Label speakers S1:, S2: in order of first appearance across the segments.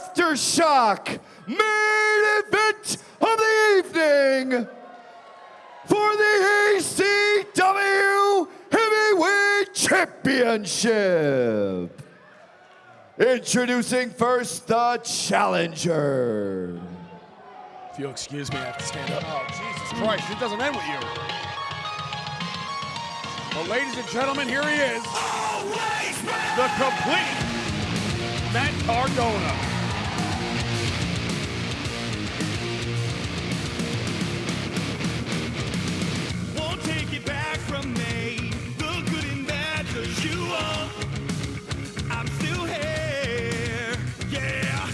S1: Aftershock main event of the evening for the ACW Heavyweight Championship. Introducing first the challenger.
S2: If you'll excuse me, I have to stand up.
S3: Oh, Jesus Christ, it doesn't end with you. Well, ladies and gentlemen, here he is. The complete Matt Cardona.
S4: Won't take it back from me, the good and bad, 'cause you are. I'm still here, yeah.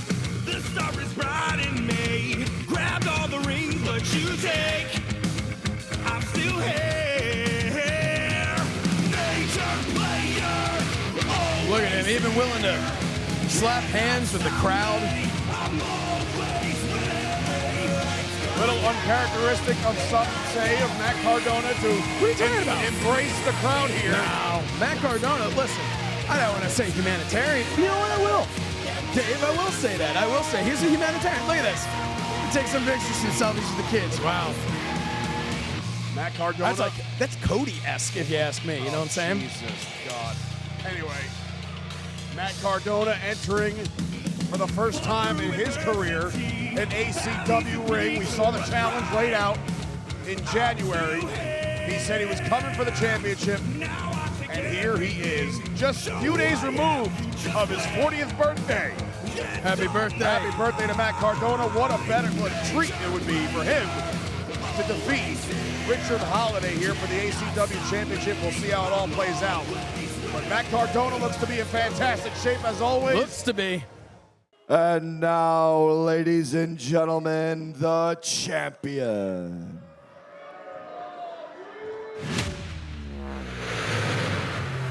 S4: The star is bright in me. Grabbed all the rings, but you take. I'm still here. Nature player. Oh,
S2: Look at him, even willing to slap hands with the crowd.
S3: Little uncharacteristic of some say of Matt Cardona to embrace the crowd here.
S2: Now, Matt Cardona, listen, I don't want to say humanitarian. You know what, I will. Dave, I will say that. I will say he's a humanitarian. Look at this. He takes some pictures and selfies with the kids. Wow.
S3: Matt Cardona.
S2: That's Cody-esque, if you ask me. You know what I'm saying?
S3: Jesus God. Anyway, Matt Cardona entering for the first time in his career an ACW ring. We saw the challenge laid out in January. He said he was coming for the championship, and here he is, just a few days removed of his 40th birthday.
S2: Happy birthday.
S3: Happy birthday to Matt Cardona. What a treat it would be for him to defeat Richard Holliday here for the ACW Championship. We'll see how it all plays out. But Matt Cardona looks to be in fantastic shape as always.
S2: Looks to be.
S1: And now, ladies and gentlemen, the champion.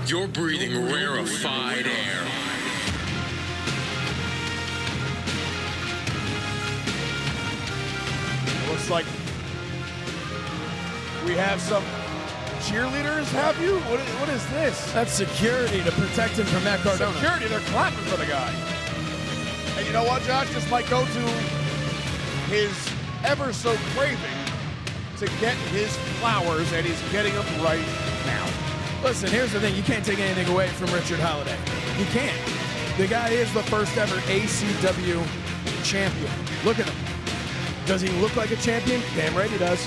S5: You're breathing rarefied air.
S3: Looks like we have some cheerleaders, have you? What is this?
S2: That's security to protect him from Matt Cardona.
S3: Security, they're clapping for the guy. And you know what, Josh? This might go to his ever so craving to get his flowers, and he's getting them right now.
S2: Listen, here's the thing. You can't take anything away from Richard Holliday. You can't. The guy is the first ever ACW champion. Look at him. Does he look like a champion? Damn right he does.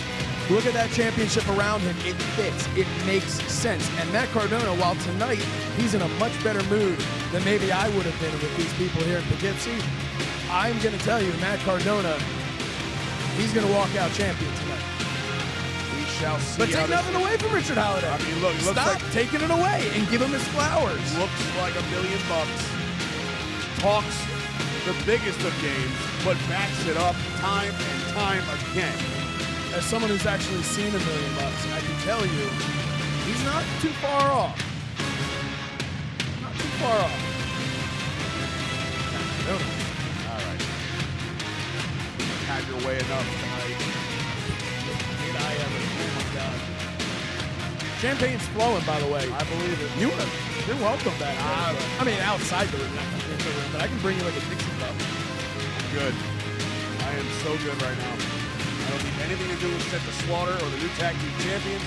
S2: Look at that championship around him. It fits. It makes sense. And Matt Cardona, while tonight he's in a much better mood than maybe I would have been with these people here in Poughkeepsie, I'm going to tell you, Matt Cardona, he's going to walk out champion tonight.
S3: We shall see.
S2: But take nothing away from Richard Holliday.
S3: I mean, look,
S2: Stop taking it away and give him his flowers.
S3: Looks like $1 million. Talks the biggest of games, but backs it up time and time again.
S2: As someone who's actually seen $1 million, I can tell you, he's not too far off. Not too far off.
S3: All right. Had your way enough tonight.
S2: Did I ever? Oh my God. Champagne's flowing, by the way.
S3: I believe it.
S2: You're welcome back there. I mean, outside the room, not in the room, but I can bring you like a Dixie cup.
S3: Good. I am so good right now. I don't need anything to do with Set the Slaughter or the new tag team champions.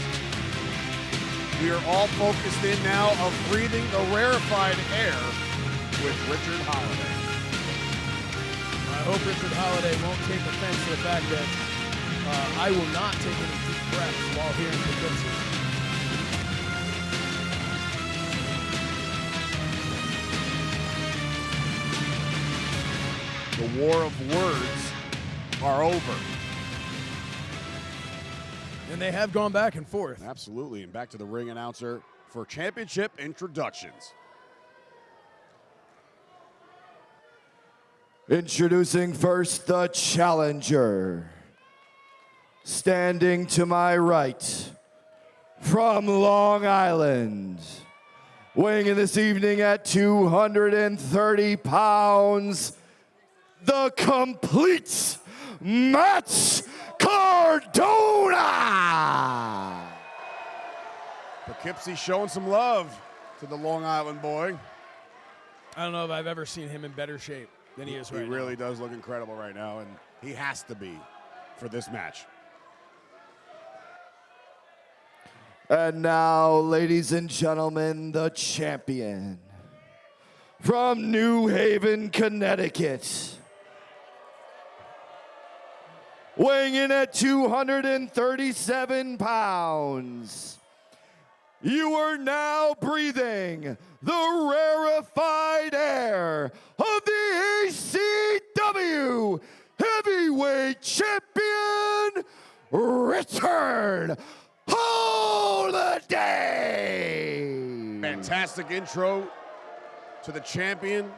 S3: We are all focused in now of breathing the rarefied air with Richard Holliday.
S2: I hope Richard Holliday won't take offense to the fact that I will not take any deep breaths while here in Poughkeepsie.
S3: The war of words are over.
S2: And they have gone back and forth.
S3: Absolutely. And back to the ring announcer for championship introductions.
S1: Introducing first the challenger. Standing to my right, from Long Island, weighing in this evening at 230 pounds, the complete Matt Cardona!
S3: Poughkeepsie showing some love to the Long Island boy.
S2: I don't know if I've ever seen him in better shape. than he is right now.
S3: He really does look incredible right now, and he has to be for this match.
S1: And now, ladies and gentlemen, the champion from New Haven, Connecticut, weighing in at 237 pounds. You are now breathing the rarefied air of the ACW Heavyweight Champion, Richard Holliday.
S3: Fantastic intro to the champion.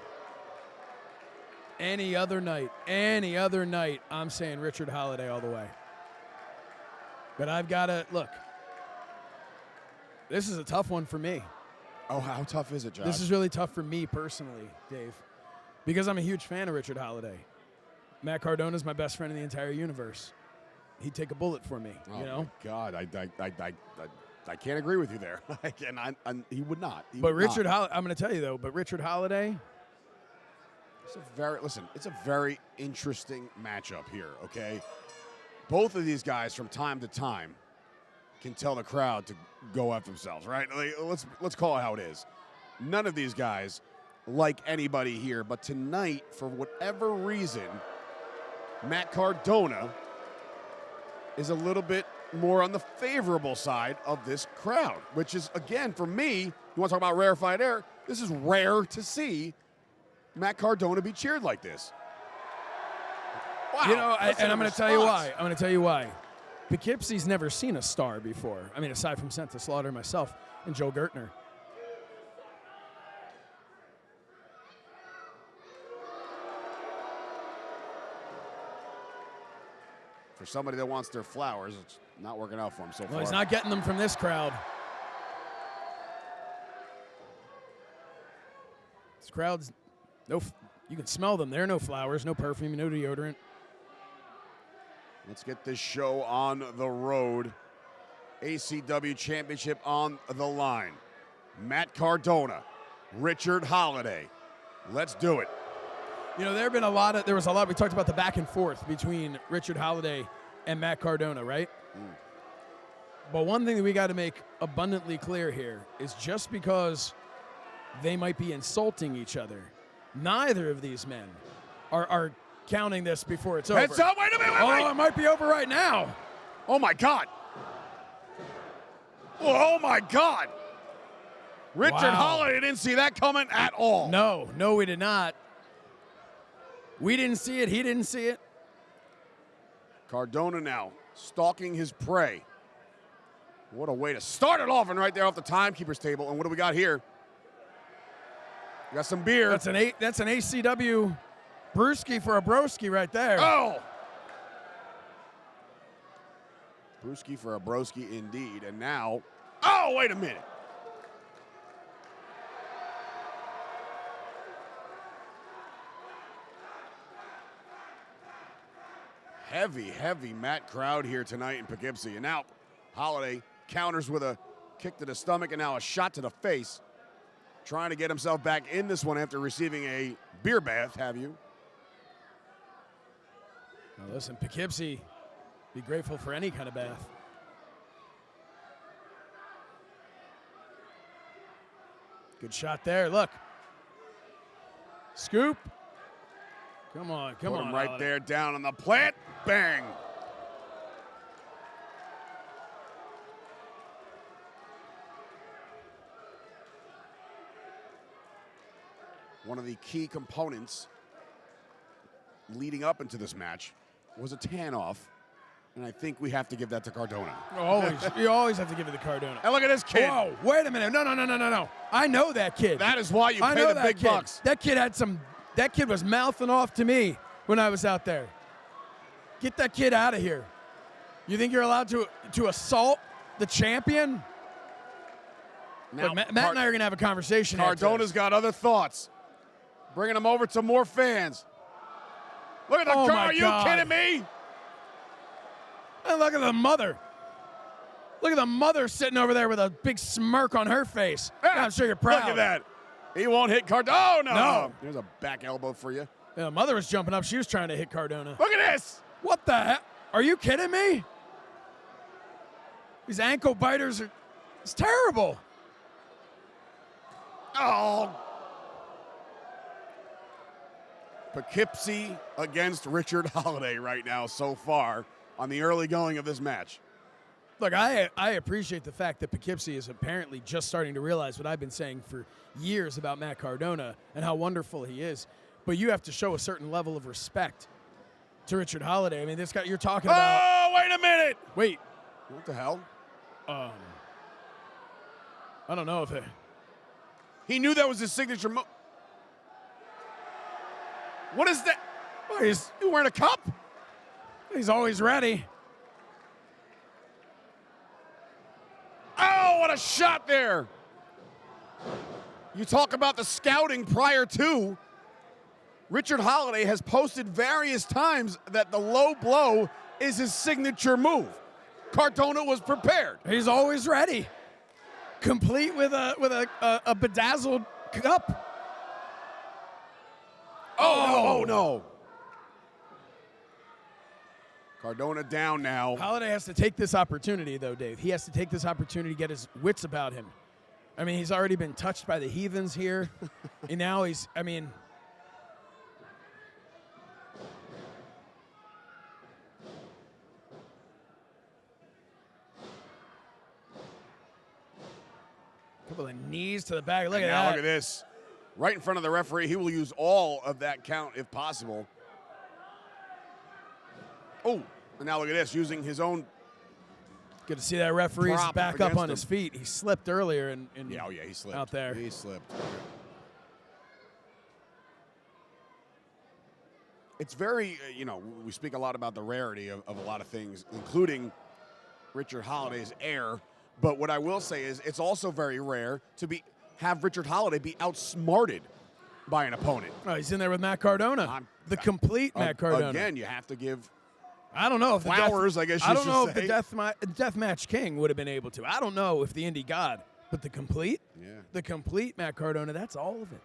S2: Any other night, I'm saying Richard Holliday all the way. But I've got to, look, this is a tough one for me.
S3: Oh, how tough is it, Josh?
S2: This is really tough for me personally, Dave, because I'm a huge fan of Richard Holliday. Matt Cardona is my best friend in the entire universe. He'd take a bullet for me, you know?
S3: My God, I can't agree with you there. He would not.
S2: But Richard Holliday, I'm going to tell you though, but Richard Holliday,
S3: it's a very interesting matchup here, okay? Both of these guys from time to time can tell the crowd to go F themselves, right? Like, let's call it how it is. None of these guys like anybody here, but tonight, for whatever reason, Matt Cardona is a little bit more on the favorable side of this crowd, which is, again, for me, you want to talk about rarefied air, this is rare to see Matt Cardona be cheered like this. Wow.
S2: you know, and I'm going to tell you why. Poughkeepsie's never seen a star before. I mean, aside from Sent to Slaughter myself and Joe Gertner.
S3: For somebody that wants their flowers, it's not working out for him so far.
S2: Well, he's not getting them from this crowd. This crowd's you can smell them. There are no flowers, no perfume, no deodorant.
S3: Let's get this show on the road. ACW Championship on the line. Matt Cardona, Richard Holliday. Let's do it.
S2: You know, there was a lot, we talked about the back and forth between Richard Holliday and Matt Cardona, right? But one thing that we got to make abundantly clear here is just because they might be insulting each other, neither of these men are counting this before it's over.
S3: Heads up, wait a minute, wait.
S2: It might be over right now.
S3: Oh, my God. Oh, my God. Richard Holliday didn't see that coming at all.
S2: No, we did not. We didn't see it. He didn't see it.
S3: Cardona now stalking his prey. What a way to start it off, and right there off the timekeeper's table. And what do we got here? We got some beer.
S2: That's an ACW brewski for a broski right there.
S3: Oh! Brewski for a broski indeed. And now, oh, wait a minute. Heavy Matt crowd here tonight in Poughkeepsie. And now Holliday counters with a kick to the stomach and now a shot to the face. Trying to get himself back in this one after receiving a beer bath, have you?
S2: Now listen, Poughkeepsie, be grateful for any kind of bath. Good shot there, look. Scoop. Come on.
S3: Put him right there down on the plant. Bang. One of the key components leading up into this match was a tan-off, and I think we have to give that to Cardona.
S2: You always have to give it to Cardona.
S3: And look at this kid.
S2: Whoa, wait a minute. No. I know that kid.
S3: That is why you pay the big bucks.
S2: That kid was mouthing off to me when I was out there. Get that kid out of here. You think you're allowed to assault the champion?
S3: Now,
S2: Look, Matt and I are going to have a conversation.
S3: Cardona's got other thoughts. Bringing him over to more fans. Look at the girl. Are you kidding me?
S2: And look at the mother. Look at the mother sitting over there with a big smirk on her face. I'm sure you're proud.
S3: Look at that. He won't hit Cardona.
S2: No.
S3: There's a back elbow for you.
S2: The mother was jumping up. She was trying to hit Cardona.
S3: Look at this.
S2: What the heck? Are you kidding me? These ankle biters are, it's terrible.
S3: Oh. Poughkeepsie against Richard Holliday right now so far on the early going of this match.
S2: Look, I appreciate the fact that Poughkeepsie is apparently just starting to realize what I've been saying for years about Matt Cardona and how wonderful he is. But you have to show a certain level of respect to Richard Holliday. I mean, this guy you're talking about.
S3: Oh, wait a minute.
S2: Wait.
S3: What the hell?
S2: I don't know if it.
S3: He knew that was his signature move. What is that? Oh, he's wearing a cup?
S2: He's always ready.
S3: Oh, what a shot there. You talk about the scouting prior to. Richard Holliday has posted various times that the low blow is his signature move. Cardona was prepared.
S2: He's always ready. Complete with a bedazzled cup.
S3: Oh, no. Cardona down now.
S2: Holliday has to take this opportunity, though, Dave. He has to take this opportunity to get his wits about him. I mean, he's already been touched by the heathens here. And now he's, I mean. Couple of knees to the back. Look at that.
S3: Look at this. Right in front of the referee. He will use all of that count if possible. Oh, and now look at this. Using his own.
S2: Good to see that referee's
S3: prop
S2: back up on
S3: against
S2: his feet. He slipped earlier in
S3: Yeah, he slipped.
S2: out there.
S3: He slipped. It's very, we speak a lot about the rarity of a lot of things, including Richard Holliday's air. But what I will say is it's also very rare to have Richard Holliday be outsmarted by an opponent.
S2: Oh, he's in there with Matt Cardona. The complete Matt Cardona.
S3: Again, you have to give
S2: I don't know if
S3: flowers, I guess you should say.
S2: I don't know if the Deathmatch King would have been able to. I don't know if the Indy God, but the complete Matt Cardona, that's all of it.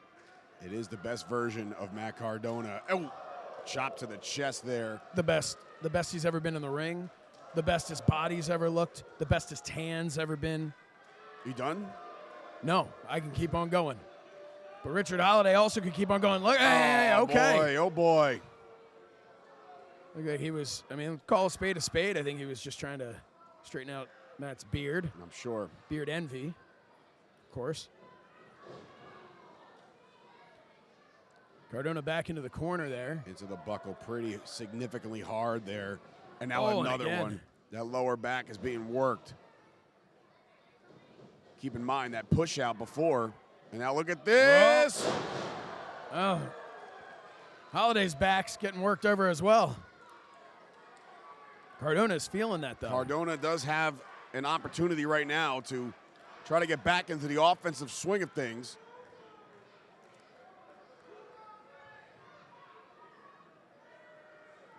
S3: It is the best version of Matt Cardona. Oh, chop to the chest there.
S2: The best he's ever been in the ring. The best his body's ever looked. The best his tan's ever been.
S3: You done?
S2: No, I can keep on going. But Richard Holliday also could keep on going. Look, hey, okay.
S3: Oh, boy.
S2: Look like he was, I mean, call a spade a spade. I think he was just trying to straighten out Matt's beard.
S3: I'm sure.
S2: Beard envy, of course. Cardona back into the corner there.
S3: Into the buckle pretty significantly hard there. And now another one. That lower back is being worked. Keep in mind that push out before. And now look at this.
S2: Oh. Holliday's back's getting worked over as well. Cardona's feeling that, though.
S3: Cardona does have an opportunity right now to try to get back into the offensive swing of things.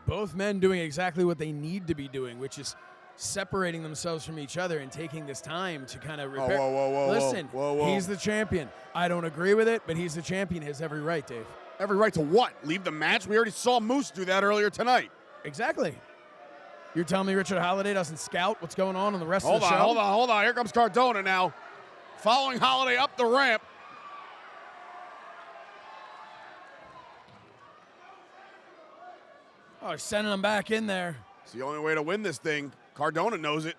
S2: Both men doing exactly what they need to be doing, which is separating themselves from each other and taking this time to kind of repair.
S3: Whoa,
S2: Listen,
S3: whoa.
S2: He's the champion. I don't agree with it, but he's the champion. He has every right, Dave.
S3: Every right to what? Leave the match? We already saw Moose do that earlier tonight.
S2: Exactly. You're telling me Richard Holliday doesn't scout what's going on in the rest of the show?
S3: Hold on. Here comes Cardona now. Following Holliday up the ramp.
S2: Oh, he's sending him back in there.
S3: It's the only way to win this thing. Cardona knows it.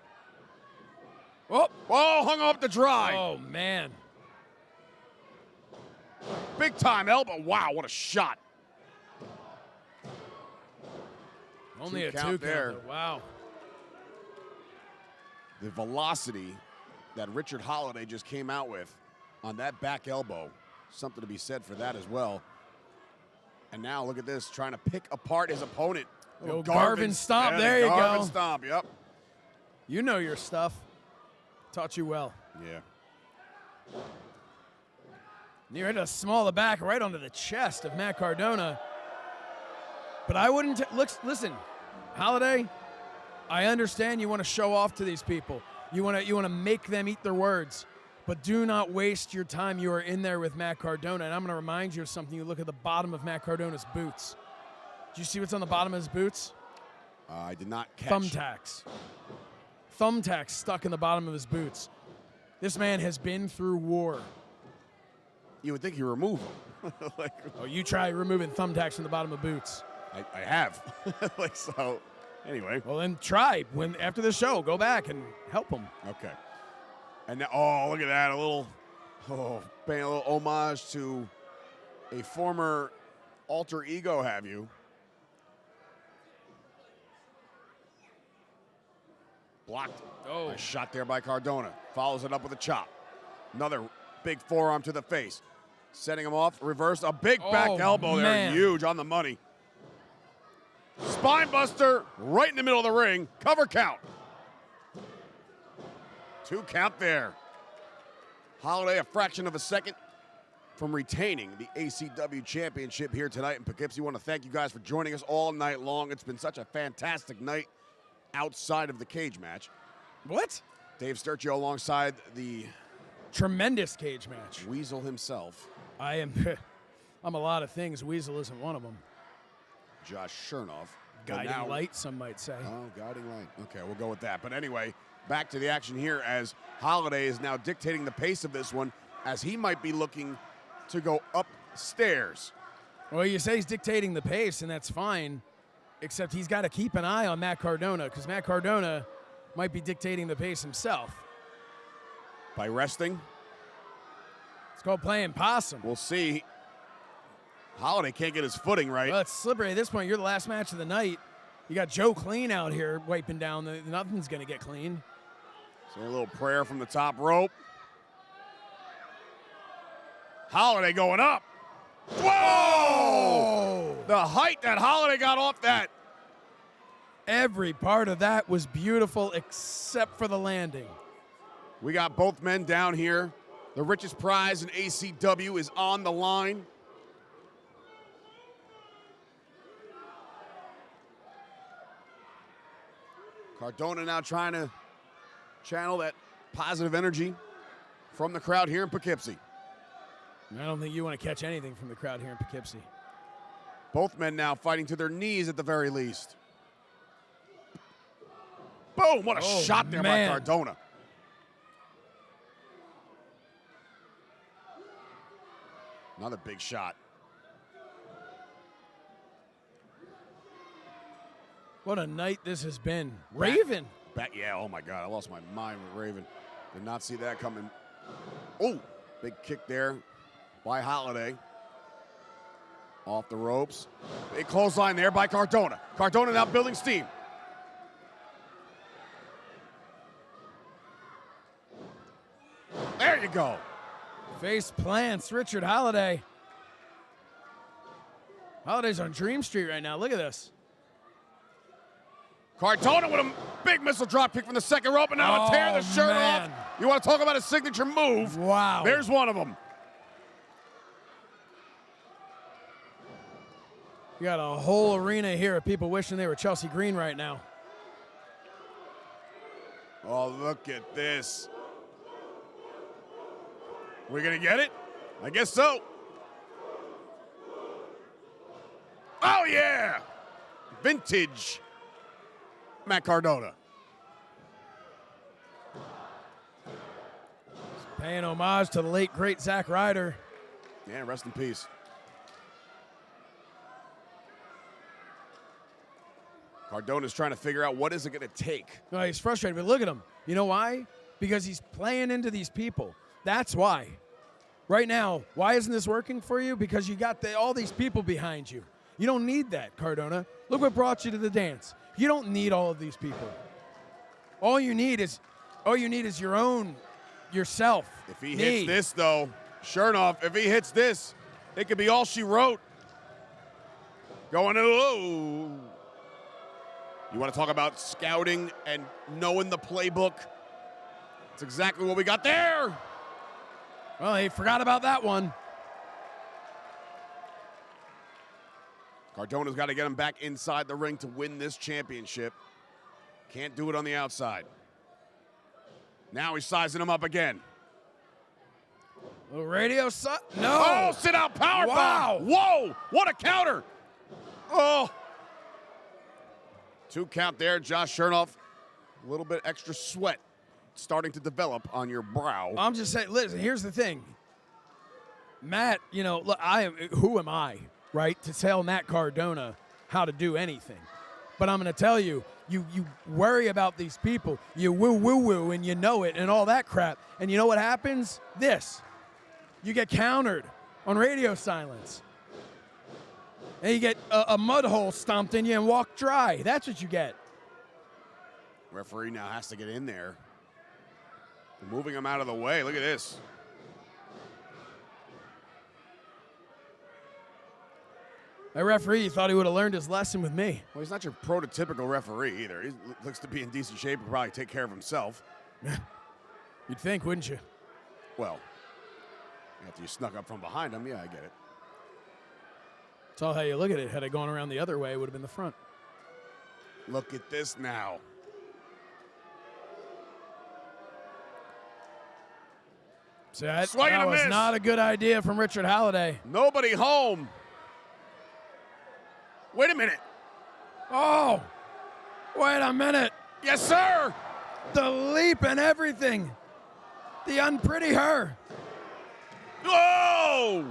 S2: Oh,
S3: hung him up to dry.
S2: Oh, man.
S3: Big time elbow. Wow, what a shot.
S2: Only a
S3: count
S2: two
S3: there.
S2: count. Wow.
S3: The velocity that Richard Holliday just came out with on that back elbow. Something to be said for that as well. And now look at this, trying to pick apart his opponent.
S2: Go Garvin stomp. There you go.
S3: Garvin stomp, yep.
S2: You know your stuff. Taught you well.
S3: Yeah.
S2: Near to small the back right onto the chest of Matt Cardona. But I wouldn't listen, Holliday, I understand you want to show off to these people. You want to make them eat their words. But do not waste your time. You are in there with Matt Cardona, and I'm going to remind you of something. You look at the bottom of Matt Cardona's boots. Do you see what's on the bottom of his boots?
S3: I did not catch.
S2: Thumbtacks. Thumbtacks stuck in the bottom of his boots. This man has been through war.
S3: You would think you remove them.
S2: Oh, you try removing thumbtacks from the bottom of boots.
S3: I have. So, anyway.
S2: Well, then try. After the show, go back and help him.
S3: Okay. And now, look at that. Paying a little homage to a former alter ego, have you? Blocked.
S2: Oh.
S3: Nice shot there by Cardona. Follows it up with a chop. Another big forearm to the face. Setting him off. Reverse. A big back elbow there. Huge on the money. Spine buster right in the middle of the ring. Cover count. 2 count there. Holliday a fraction of a second from retaining the ACW Championship here tonight in Poughkeepsie. I want to thank you guys for joining us all night long. It's been such a fantastic night outside of the cage match.
S2: What?
S3: Dave Sturgio alongside the
S2: tremendous cage match.
S3: Weasel himself.
S2: I'm a lot of things. Weasel isn't one of them.
S3: Josh Chernoff.
S2: Guiding light, some might say.
S3: Oh, guiding light. Okay, we'll go with that. But anyway, back to the action here as Holliday is now dictating the pace of this one as he might be looking to go upstairs.
S2: Well, you say he's dictating the pace, and that's fine, except he's got to keep an eye on Matt Cardona because Matt Cardona might be dictating the pace himself.
S3: By resting?
S2: It's called playing possum.
S3: We'll see. Holliday can't get his footing right.
S2: Well, it's slippery at this point. You're the last match of the night. You got Joe Clean out here wiping down. Nothing's going to get clean.
S3: Say a little prayer from the top rope. Holliday going up. Whoa! The height that Holliday got off that.
S2: Every part of that was beautiful except for the landing.
S3: We got both men down here. The richest prize in ACW is on the line. Cardona now trying to channel that positive energy from the crowd here in Poughkeepsie.
S2: I don't think you want to catch anything from the crowd here in Poughkeepsie.
S3: Both men now fighting to their knees at the very least. Boom! What a shot there by Cardona. Another big shot.
S2: What a night this has been. Raven.
S3: Yeah, oh my God, I lost my mind with Raven. Did not see that coming. Oh, big kick there by Holliday. Off the ropes. Big clothesline there by Cardona. Cardona now building steam. There you go.
S2: Face plants, Richard Holliday. Holliday's on Dream Street right now. Look at this.
S3: Cardona with a big missile drop kick from the second rope, and now a tear the shirt off. You want to talk about a signature move?
S2: Wow.
S3: There's one of them.
S2: You got a whole arena here of people wishing they were Chelsea Green right now.
S3: Oh, look at this. We gonna get it? I guess so. Oh, yeah. Vintage Matt Cardona.
S2: Paying homage to the late, great Zack Ryder.
S3: Yeah, rest in peace. Cardona's trying to figure out what is it going to take.
S2: No, he's frustrated, but look at him. You know why? Because he's playing into these people. That's why. Right now, why isn't this working for you? Because you got all these people behind you. You don't need that, Cardona. Look what brought you to the dance. You don't need all of these people. All you need is yourself.
S3: If he hits this, though, Chernoff, if he hits this, it could be all she wrote. Going to, oh. You want to talk about scouting and knowing the playbook? That's exactly what we got there.
S2: Well, he forgot about that one.
S3: Cardona's got to get him back inside the ring to win this championship. Can't do it on the outside. Now he's sizing him up again.
S2: Radio no.
S3: Oh, sit out power
S2: Wow.
S3: bomb. Whoa, what a counter. Oh. 2 count there, Josh Chernoff. A little bit extra sweat starting to develop on your brow.
S2: I'm just saying, listen, here's the thing. Matt, you know, look, who am I, right, to tell Matt Cardona how to do anything? But I'm going to tell you, you worry about these people, you woo-woo-woo, and you know it, and all that crap. And you know what happens? This. You get countered on radio silence. And you get a mud hole stomped in you and walk dry. That's what you get.
S3: Referee now has to get in there. Moving him out of the way. Look at this.
S2: That referee thought he would have learned his lesson with me.
S3: Well, he's not your prototypical referee either. He looks to be in decent shape and probably take care of himself.
S2: You'd think, wouldn't you?
S3: Well, after you snuck up from behind him, yeah, I get it.
S2: It's all how you look at it. Had I gone around the other way, it would have been the front.
S3: Look at this now.
S2: See, that
S3: Swing and a
S2: was
S3: miss.
S2: not a good idea from Richard Holliday.
S3: Nobody home. Wait a minute.
S2: Oh, wait a minute.
S3: Yes, sir.
S2: The leap and everything. The unpretty her.
S3: Whoa!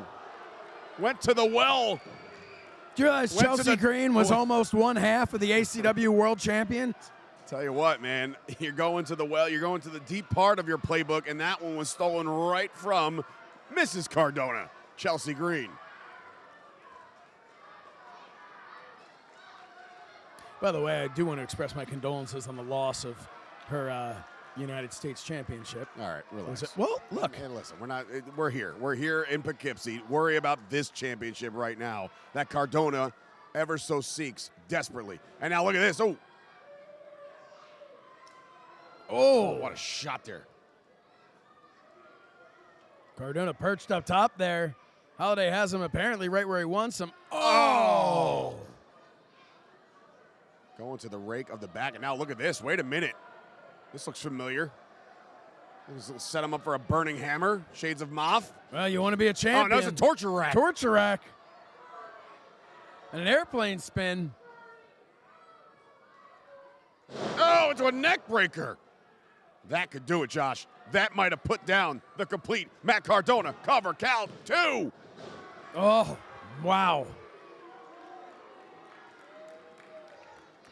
S3: Went to the well.
S2: Do you realize
S3: Went to
S2: Chelsea
S3: the-
S2: Green was almost one half of the ACW World Champion?
S3: Tell you what, man, you're going to the well, you're going to the deep part of your playbook, and that one was stolen right from Mrs. Cardona, Chelsea Green.
S2: By the way, I do want to express my condolences on the loss of her United States Championship.
S3: All right, relax.
S2: Well, look.
S3: And listen, we're here. We're here in Poughkeepsie. Worry about this championship right now that Cardona ever so seeks desperately. And now look at this. Oh, what a shot there.
S2: Cardona perched up top there. Holliday has him apparently right where he wants him. Oh!
S3: Going to the rake of the back. And now look at this. Wait a minute. This looks familiar. Set him up for a burning hammer. Shades of Moth.
S2: Well, you want to be a champion.
S3: Oh, no, it's a torture rack.
S2: Torture rack. And an airplane spin.
S3: Oh, into a neck breaker. That could do it, Josh. That might have put down the complete Matt Cardona cover count 2.
S2: Oh, wow.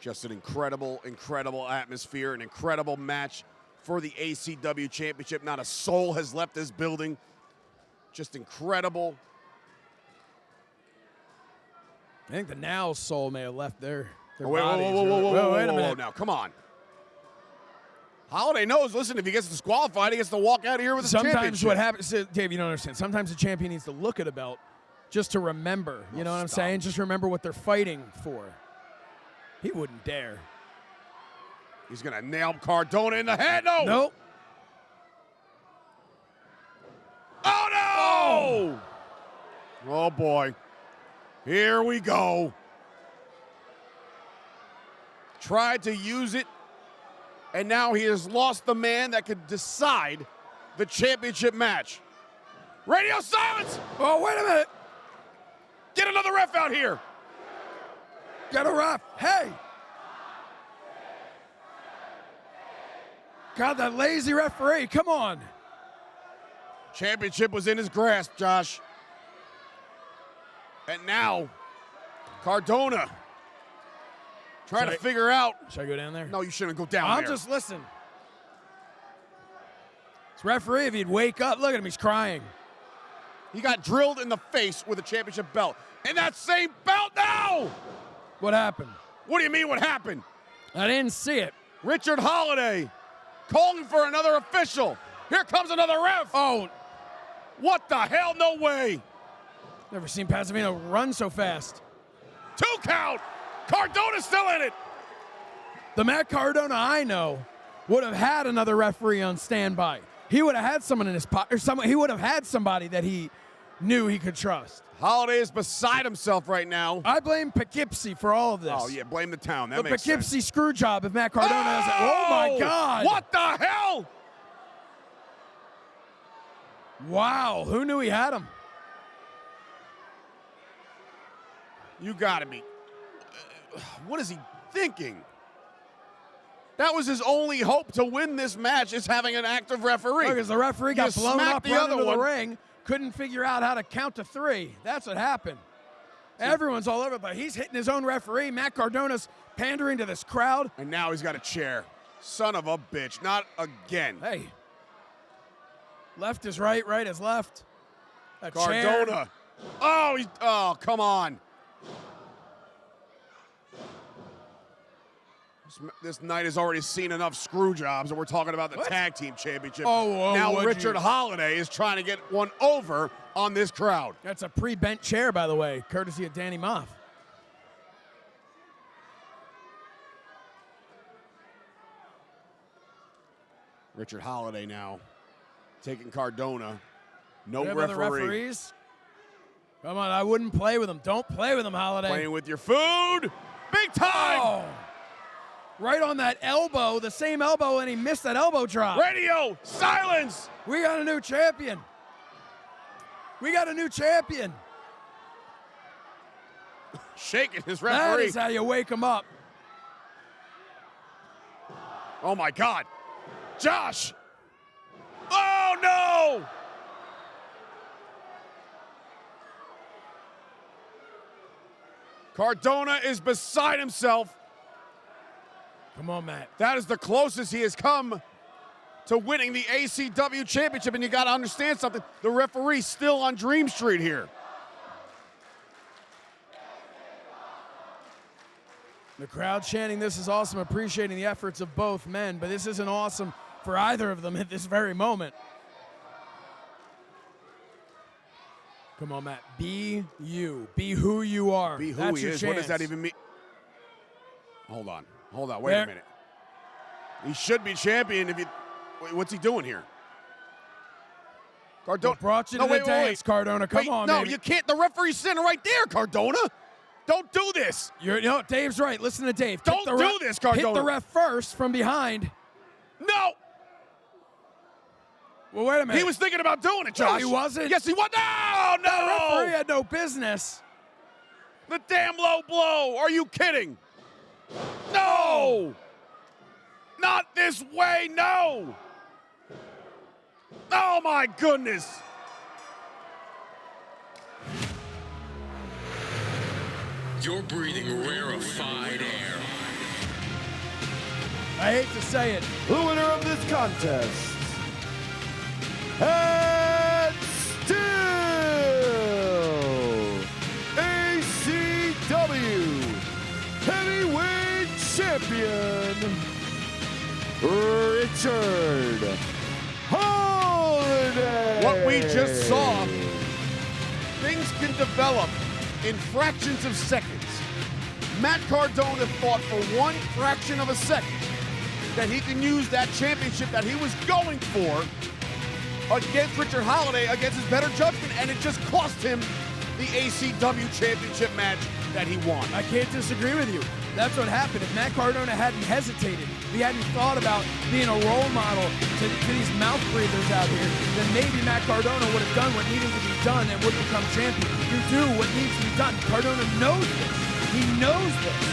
S3: Just an incredible, incredible atmosphere, an incredible match for the ACW Championship. Not a soul has left this building. Just incredible.
S2: I think the Now soul may have left their
S3: Wait,
S2: bodies.
S3: wait
S2: a minute.
S3: now, come on. Holliday knows, listen, if he gets disqualified, he gets to walk out of here with a championship.
S2: Sometimes what happens, so, Dave, you don't understand. Sometimes the champion needs to look at a belt just to remember. You know what I'm saying? Just remember what they're fighting for. He wouldn't dare.
S3: He's going to nail Cardona in the head. No.
S2: Nope.
S3: Oh, no! Oh, boy. Here we go. Tried to use it, and now he has lost the man that could decide the championship match. Radio silence!
S2: Oh, wait a minute.
S3: Get another ref out here.
S2: Get a ref. Hey. God, that lazy referee. Come on.
S3: Championship was in his grasp, Josh. And now, Cardona trying to figure out.
S2: Should I go down there?
S3: No, you shouldn't go down
S2: I'm
S3: there.
S2: just listen. This referee, if he'd wake up, look at him, he's crying.
S3: He got drilled in the face with a championship belt. And that same belt now!
S2: What happened?
S3: What do you mean what happened?
S2: I didn't see it.
S3: Richard Holliday calling for another official. Here comes another ref.
S2: Oh,
S3: What the hell? No way.
S2: never seen Pasadena run so fast.
S3: 2 count. Cardona's still in it.
S2: The Matt Cardona I know would have had another referee on standby. He would have had someone in his pocket, or he would have had somebody that he knew he could trust.
S3: Holliday is beside himself right now.
S2: I blame Poughkeepsie for all of this.
S3: Oh, yeah, blame the town. That
S2: The
S3: makes sense.
S2: Poughkeepsie screw job if Matt Cardona doesn't. Oh, my God.
S3: What the hell?
S2: Wow, who knew he had him?
S3: You gotta be. What is he thinking? That was his only hope to win this match, is having an active referee.
S2: Because the referee got blown
S3: smacked
S2: up
S3: the
S2: running
S3: other
S2: to the
S3: one.
S2: ring, couldn't figure out how to count to 3. That's what happened. Everyone's all over, but he's hitting his own referee. Matt Cardona's pandering to this crowd.
S3: And now he's got a chair. Son of a bitch, not again.
S2: Hey, left is right, right is left. A
S3: Cardona.
S2: chair.
S3: Oh, come on. This night has already seen enough screw jobs, and we're talking about the Tag Team Championship. Now Richard Holliday is trying to get one over on this crowd.
S2: That's a pre-bent chair, by the way, courtesy of Danny Moff.
S3: Richard Holliday now taking Cardona. No
S2: We have other
S3: referee.
S2: referees. Come on, I wouldn't play with him. Don't play with him, Holliday.
S3: Playing with your food. Big time.
S2: Oh. Right on that elbow, the same elbow, and he missed that elbow drop.
S3: Radio, silence.
S2: We got a new champion. We got a new champion.
S3: Shaking his
S2: That
S3: referee.
S2: is how you wake him up.
S3: Oh, my God. Josh. Oh, no. Cardona is beside himself.
S2: Come on, Matt.
S3: That is the closest he has come to winning the ACW Championship, and you got to understand something. The referee's still on Dream Street here.
S2: The crowd chanting, "This is awesome," appreciating the efforts of both men, but this isn't awesome for either of them at this very moment. Come on, Matt. Be you. Be who you are.
S3: Be who
S2: That's
S3: he
S2: your
S3: is.
S2: chance.
S3: What does that even mean? Hold on. Wait a minute. He should be champion if you. Wait, what's he doing here? Cardona
S2: Brought you to the dance, Cardona. Come on,
S3: no,
S2: baby.
S3: you can't. The referee's sitting right there, Cardona. Don't do this.
S2: No, Dave's right. Listen to Dave.
S3: Don't do this, Cardona.
S2: Hit the ref first from behind.
S3: No.
S2: Well, wait a minute.
S3: He was thinking about doing it, Josh.
S2: No, he wasn't.
S3: Yes, he was. No,
S2: The referee
S3: no.
S2: had no business.
S3: The damn low blow. Are you kidding? No. Not this way, no. Oh, my goodness.
S5: You're breathing rarefied air.
S2: I hate to say it.
S1: The winner of this contest, and still ACW Heavyweight Champion, Richard Holliday.
S3: What we just saw, things can develop in fractions of seconds. Matt Cardona thought for one fraction of a second that he can use that championship that he was going for against Richard Holliday, against his better judgment, and it just cost him the ACW Championship match that he won.
S2: I can't disagree with you. That's what happened. If Matt Cardona hadn't hesitated, if he hadn't thought about being a role model to these mouth breathers out here, then maybe Matt Cardona would have done what needed to be done and would become champion. You do what needs to be done. Cardona knows this. He knows this.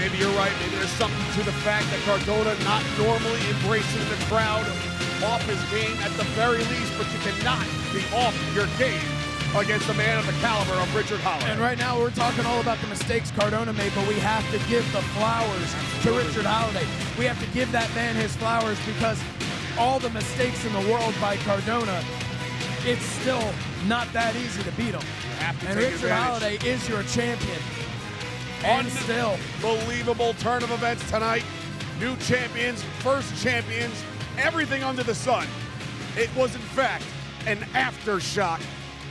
S3: Maybe you're right. Maybe there's something to the fact that Cardona not normally embracing the crowd off his game at the very least, but you cannot be off your game against a man of the caliber of Richard Holliday.
S2: And right now we're talking all about the mistakes Cardona made, but we have to give the flowers to Richard Holliday. We have to give that man his flowers because all the mistakes in the world by Cardona, it's still not that easy to beat him.
S3: Have to
S2: And
S3: take
S2: Richard
S3: advantage.
S2: Holliday is your champion. And still,
S3: Unbelievable turn of events tonight. New champions, first champions, everything under the sun. It was, in fact, an aftershock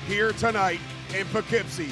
S3: here tonight in Poughkeepsie.